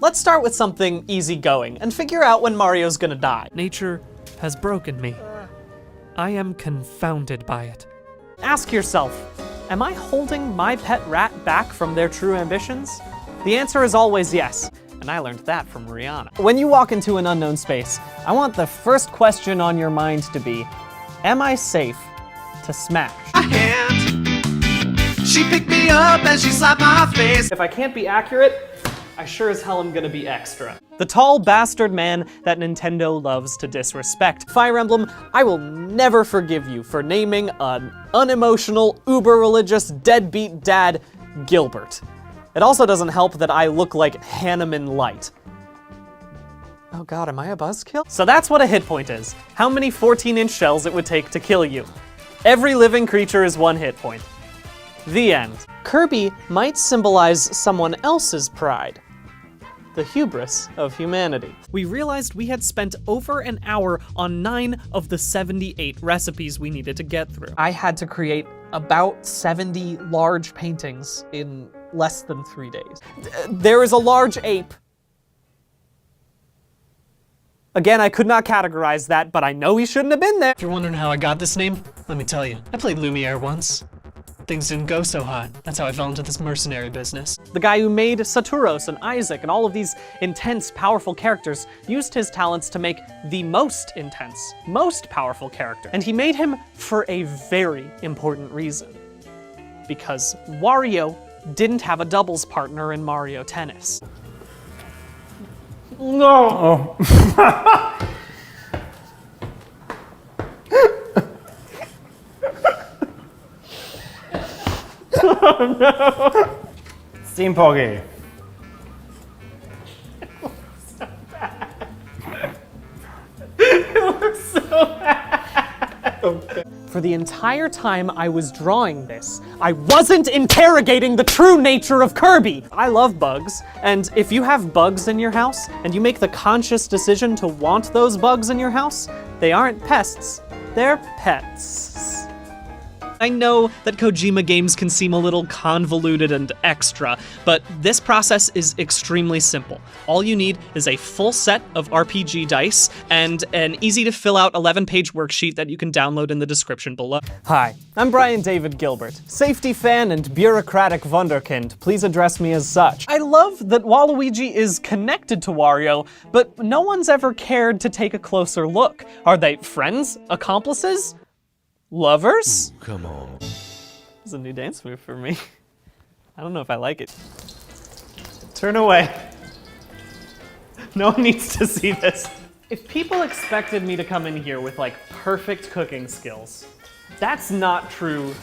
Let's start with something easygoing and figure out when Mario's gonna die. Nature has broken me. I am confounded by it. Ask yourself, am I holding my pet rat back from their true ambitions? The answer is always yes, and I learned that from Rihanna. When you walk into an unknown space, I want the first question on your mind to be, am I safe to smash? She picked me up and she slapped my face. If I can't be accurate, I sure as hell am gonna be extra. The tall bastard man that Nintendo loves to disrespect. Fire Emblem, I will never forgive you for naming an unemotional, uber-religious, deadbeat dad Gilbert. It also doesn't help that I look like Hanneman Light. Oh god, am I a buzzkill? So that's what a hit point is. How many 14-inch shells it would take to kill you. Every living creature is 1 hit point. The end. Kirby might symbolize someone else's pride. The hubris of humanity. We realized we had spent over an hour on 9 of the 78 recipes we needed to get through. I had to create about 70 large paintings in less than 3 days. There is a large ape. Again, I could not categorize that, but I know he shouldn't have been there. If you're wondering how I got this name, let me tell you. I played Lumiere once. Things didn't go so hot. That's how I fell into this mercenary business. The guy who made Saturos and Isaac and all of these intense, powerful characters used his talents to make the most intense, most powerful character. And he made him for a very important reason. Because Wario didn't have a doubles partner in Mario Tennis. No! Oh. Oh no! Steam Poggy. It looks so bad. Okay. For the entire time I was drawing this, I wasn't interrogating the true nature of Kirby! I love bugs, and if you have bugs in your house, and you make the conscious decision to want those bugs in your house, they aren't pests, they're pets. I know that Kojima games can seem a little convoluted and extra, but this process is extremely simple. All you need is a full set of RPG dice and an easy-to-fill-out 11-page worksheet that you can download in the description below. Hi, I'm Brian David Gilbert, safety fan and bureaucratic wunderkind. Please address me as such. I love that Waluigi is connected to Wario, but no one's ever cared to take a closer look. Are they friends? Accomplices? Lovers? Ooh, come on. It's a new dance move for me. I don't know if I like it. Turn away. No one needs to see this. If people expected me to come in here with like perfect cooking skills, that's not true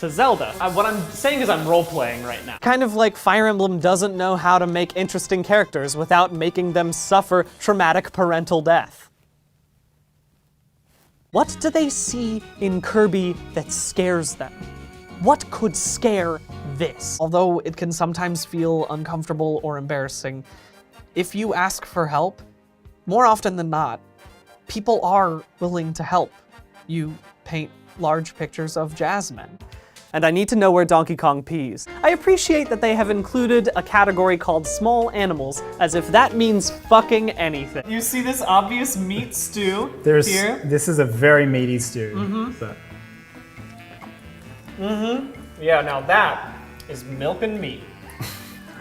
to Zelda. What I'm saying is I'm role-playing right now. Kind of like Fire Emblem doesn't know how to make interesting characters without making them suffer traumatic parental death. What do they see in Kirby that scares them? What could scare this? Although it can sometimes feel uncomfortable or embarrassing, if you ask for help, more often than not, people are willing to help. You paint large pictures of Jasmine. And I need to know where Donkey Kong pees. I appreciate that they have included a category called small animals, as if that means fucking anything. You see this obvious meat stew here? This is a very meaty stew. Yeah, now that is milk and meat.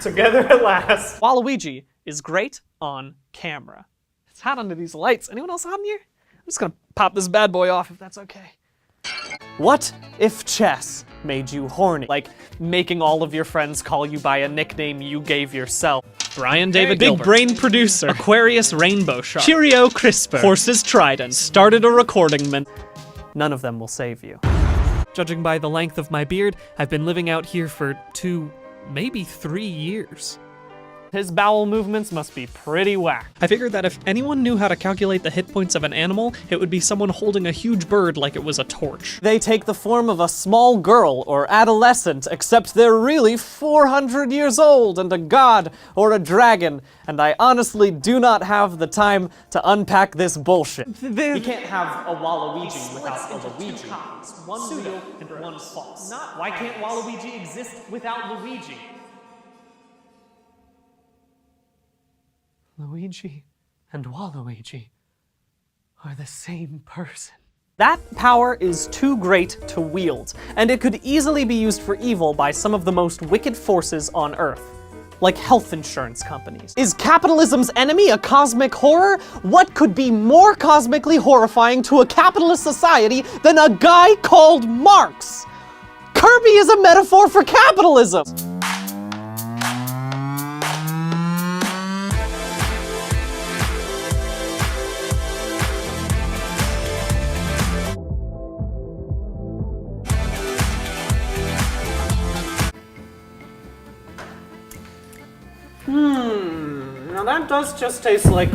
Together at last. Waluigi is great on camera. It's hot under these lights. Anyone else hot in here? I'm just gonna pop this bad boy off if that's okay. What if chess made you horny? Like making all of your friends call you by a nickname you gave yourself. Brian David Gilbert. Big brain producer. Aquarius Rainbow Shark. Cheerio CRISPR. Horses Trident. Started a recording man. None of them will save you. Judging by the length of my beard, I've been living out here for 2, maybe 3 years. His bowel movements must be pretty whack. I figured that if anyone knew how to calculate the hit points of an animal, it would be someone holding a huge bird like it was a torch. They take the form of a small girl or adolescent, except they're really 400 years old and a god or a dragon, and I honestly do not have the time to unpack this bullshit. You can't have a Waluigi without a Luigi. One real and one false. Why can't Waluigi exist without Luigi? Luigi and Waluigi are the same person. That power is too great to wield, and it could easily be used for evil by some of the most wicked forces on Earth, like health insurance companies. Is capitalism's enemy a cosmic horror? What could be more cosmically horrifying to a capitalist society than a guy called Marx? Kirby is a metaphor for capitalism! Now that does just taste like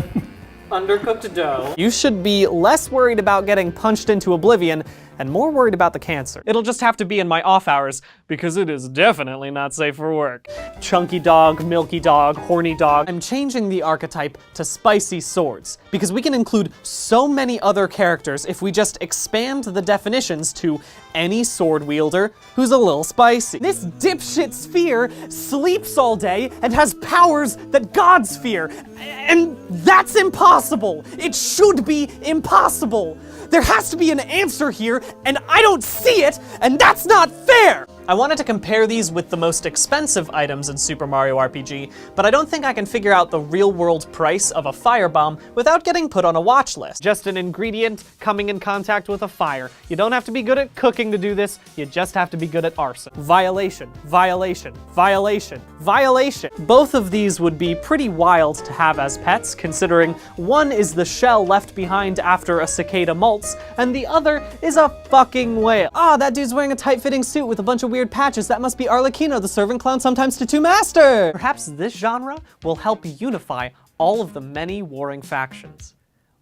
undercooked dough. You should be less worried about getting punched into oblivion and more worried about the cancer. It'll just have to be in my off hours because it is definitely not safe for work. Chunky dog, milky dog, horny dog. I'm changing the archetype to spicy swords because we can include so many other characters if we just expand the definitions to any sword wielder who's a little spicy. This dipshit sphere sleeps all day and has powers that gods fear. And that's impossible. It should be impossible. There has to be an answer here, and I don't see it, and that's not fair! I wanted to compare these with the most expensive items in Super Mario RPG, but I don't think I can figure out the real-world price of a firebomb without getting put on a watch list. Just an ingredient coming in contact with a fire. You don't have to be good at cooking to do this, you just have to be good at arson. Violation, violation, violation, violation. Both of these would be pretty wild to have as pets, considering one is the shell left behind after a cicada molts, and the other is a fucking whale. Ah, that dude's wearing a tight-fitting suit with a bunch of weird patches. That must be Arlecchino, the servant clown sometimes to two master! Perhaps this genre will help unify all of the many warring factions.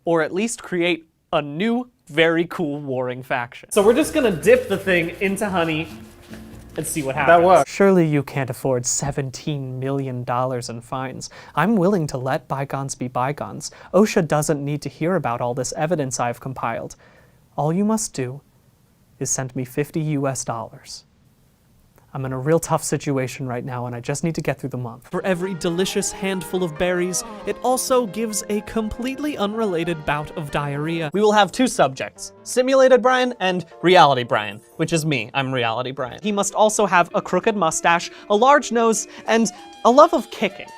Or at least create a new, very cool warring faction. So we're just gonna dip the thing into honey and see what happens. That works. Surely you can't afford $17 million in fines. I'm willing to let bygones be bygones. OSHA doesn't need to hear about all this evidence I've compiled. All you must do is send me $50 US. I'm in a real tough situation right now and I just need to get through the month. For every delicious handful of berries, it also gives a completely unrelated bout of diarrhea. We will have two subjects, Simulated Brian and Reality Brian, which is me, I'm Reality Brian. He must also have a crooked mustache, a large nose, and a love of kicking.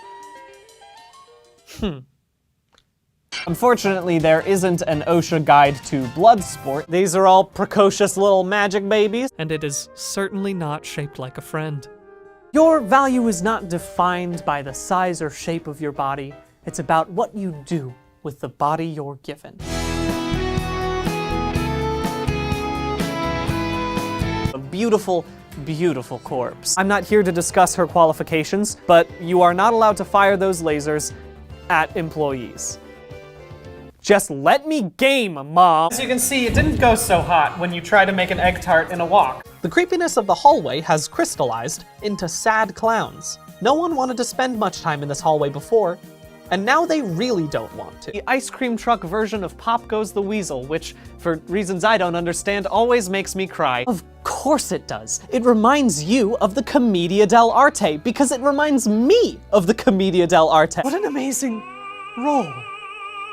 Unfortunately, there isn't an OSHA guide to blood sport. These are all precocious little magic babies. And it is certainly not shaped like a friend. Your value is not defined by the size or shape of your body. It's about what you do with the body you're given. A beautiful, beautiful corpse. I'm not here to discuss her qualifications, but you are not allowed to fire those lasers at employees. Just let me game, Mom! As you can see, it didn't go so hot when you try to make an egg tart in a wok. The creepiness of the hallway has crystallized into sad clowns. No one wanted to spend much time in this hallway before, and now they really don't want to. The ice cream truck version of Pop Goes the Weasel, which, for reasons I don't understand, always makes me cry. Of course it does. It reminds you of the Commedia dell'arte, because it reminds me of the Commedia dell'arte. What an amazing role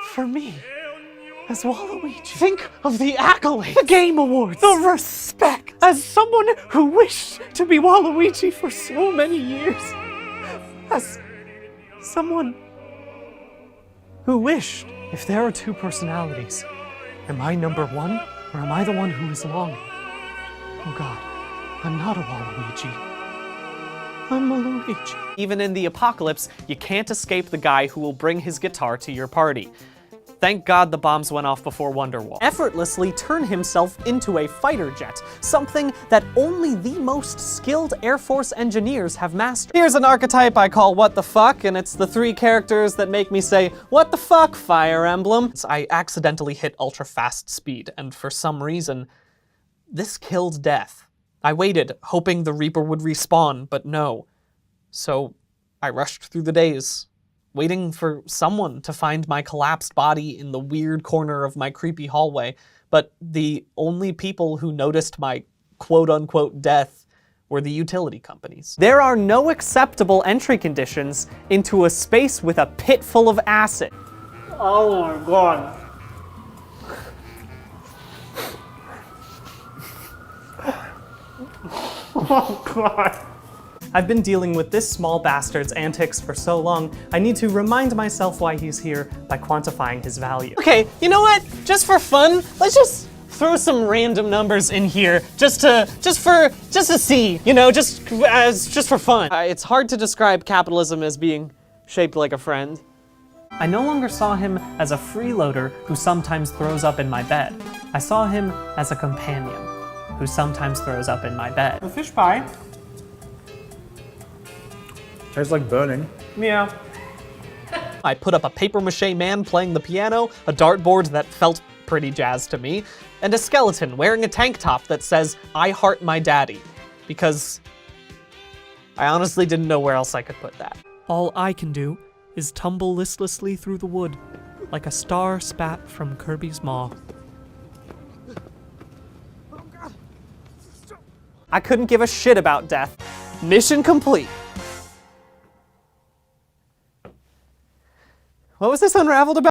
for me as Waluigi. Think of the accolades, the Game Awards, the respect. As someone who wished to be Waluigi for so many years, as someone who wished, if there are two personalities, am I number one or am I the one who is longing? Oh God, I'm not a Waluigi. I'm a Luigi. Even in the apocalypse, you can't escape the guy who will bring his guitar to your party. Thank God the bombs went off before Wonderwall. Effortlessly turn himself into a fighter jet, something that only the most skilled Air Force engineers have mastered. Here's an archetype I call What the Fuck, and it's the three characters that make me say, what the fuck, Fire Emblem? I accidentally hit ultra fast speed, and for some reason, this killed Death. I waited, hoping the Reaper would respawn, but no. So I rushed through the days, waiting for someone to find my collapsed body in the weird corner of my creepy hallway, but the only people who noticed my quote-unquote death were the utility companies. There are no acceptable entry conditions into a space with a pit full of acid. Oh my god. Oh god. I've been dealing with this small bastard's antics for so long, I need to remind myself why he's here by quantifying his value. Okay, you know what? Just for fun, let's just throw some random numbers in here just to see, you know, just for fun. It's hard to describe capitalism as being shaped like a friend. I no longer saw him as a freeloader who sometimes throws up in my bed. I saw him as a companion who sometimes throws up in my bed. The fish pie. Tastes like burning. Yeah. I put up a papier-mâché man playing the piano, a dartboard that felt pretty jazz to me, and a skeleton wearing a tank top that says, "I heart my daddy," because I honestly didn't know where else I could put that. All I can do is tumble listlessly through the wood, like a star spat from Kirby's maw. I couldn't give a shit about death. Mission complete. What was this Unraveled about?